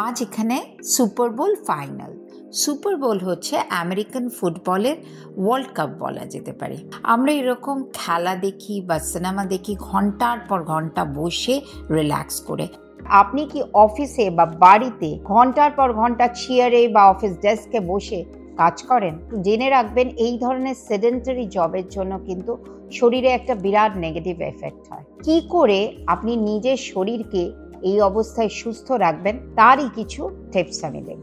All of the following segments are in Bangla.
আজ এখানে সুপার বোল ফাইনাল। সুপার বোল হচ্ছে আমেরিকান ফুটবলের ওয়ার্ল্ড কাপ বলা যেতে পারে। আমরা এরকম খেলা দেখি বা সিনেমা দেখি ঘন্টার পর ঘন্টা বসে রিল্যাক্স করে। আপনি কি অফিসে বা বাড়িতে ঘন্টার পর ঘন্টা চেয়ারে বা অফিস ডেস্কে বসে কাজ করেন? জেনে রাখবেন এই ধরনের সেডেন্টারি জবের জন্য কিন্তু শরীরে একটা বিরাট নেগেটিভ এফেক্ট হয়। কি করে আপনি নিজের শরীরকে এই অবস্থায় সুস্থ রাখবেন তারই কিছু টিপস আমি দেব।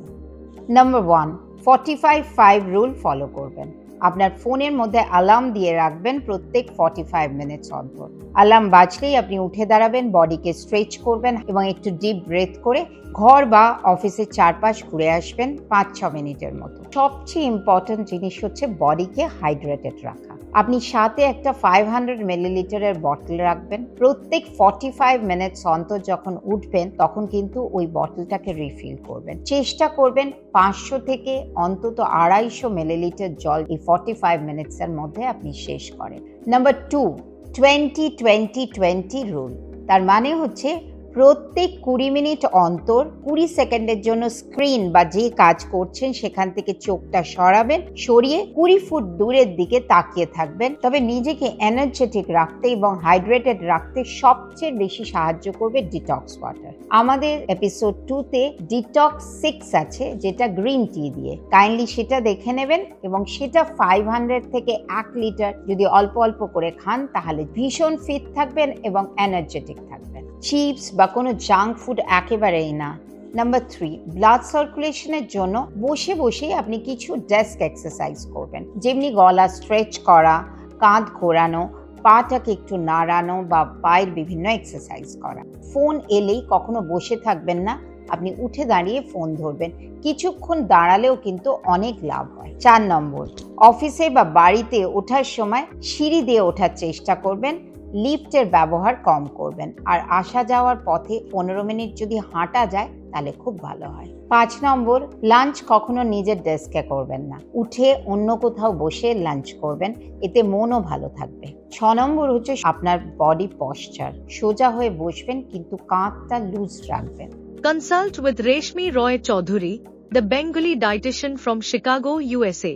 নাম্বার 1, 45-5 রুল ফলো করবেন। আপনার ফোনের মধ্যে অ্যালার্ম দিয়ে রাখবেন প্রত্যেক 45 মিনিটস অন্তর। অ্যালার্ম বাজলেই আপনি উঠে দাঁড়াবেন, বডিকে স্ট্রেচ করবেন এবং একটু ডিপ ব্রেথ করে ঘর বা অফিসের চারপাশ ঘুরে আসবেন 5-6 মিনিটের মতো। সবচেয়ে ইম্পর্টেন্ট জিনিস হচ্ছে বডিকে হাইড্রেটেড রাখা। আপনি সাথে একটা 500 মিলিলিটারের বটল রাখবেন। প্রত্যেক 45 মিনিটস অন্তর যখন উঠবেন তখন কিন্তু ওই বটলটাকে রিফিল করবেন। চেষ্টা করবেন 500 থেকে অন্তত 250 মিলিলিটার জল এই 45 মিনিটসের মধ্যে আপনি শেষ করেন। Number 2, 20-20-20 rule. তার মানে হচ্ছে প্রত্যেক 20 মিনিট অন্তর 20 সেকেন্ডের জন্য স্ক্রিন বা যে কাজ করছেন সেখান থেকে চোখটা সরাবেন, সরিয়ে 20 ফুট দূরের দিকে তাকিয়ে থাকবেন। তবে নিজেকে এনার্জেটিক রাখতে এবং হাইড্রেটেড রাখতে সবচেয়ে বেশি সাহায্য করবে ডিটক্স ওয়াটার। আমাদের এপিসোড 2-তে ডিটক্স 6 আছে, যেটা গ্রিন টি দিয়ে। কাইন্ডলি সেটা দেখে নেবেন এবং সেটা 500 থেকে 1 লিটার যদি অল্প অল্প করে খান তাহলে ভীষণ ফিট থাকবেন এবং এনার্জেটিক থাকবেন। চিপস বা কোনো জাঙ্ক ফুড একেবারেই না। নাম্বার 3, ব্লাড সার্কুলেশনের জন্য বসে বসেই আপনি কিছু ডেস্ক এক্সারসাইজ করবেন, যেমনি গলা স্ট্রেচ করা, কাঁধ ঘোরানো, পাটাকে একটু নাড়ানো বা পায়ের বিভিন্ন এক্সারসাইজ করা। ফোন এলেই কখনো বসে থাকবেন না, আপনি উঠে দাঁড়িয়ে ফোন ধরবেন। কিছুক্ষণ দাঁড়ালেও কিন্তু অনেক লাভ হয়। 4 নম্বর, অফিসে বা বাড়িতে ওঠার সময় সিঁড়ি দিয়ে ওঠার চেষ্টা করবেন, লিফটের ব্যবহার কম করবেন। আর আসা যাওয়ার পথে 15 মিনিট যদি হাঁটা যায় তাহলে খুব ভালো হয়। 5 নম্বর, লাঞ্চ কখনো নিজের ডেস্কে করবেন না, উঠে অন্য কোথাও বসে লাঞ্চ করবেন, এতে মনও ভালো থাকবে। 6 নম্বর হচ্ছে আপনার বডি পশ্চার। সোজা হয়ে বসবেন কিন্তু কাঁধটা লুজ রাখবেন। Consult with Reshmi Roy Chaudhary, the Bengali dietitian from Chicago, USA.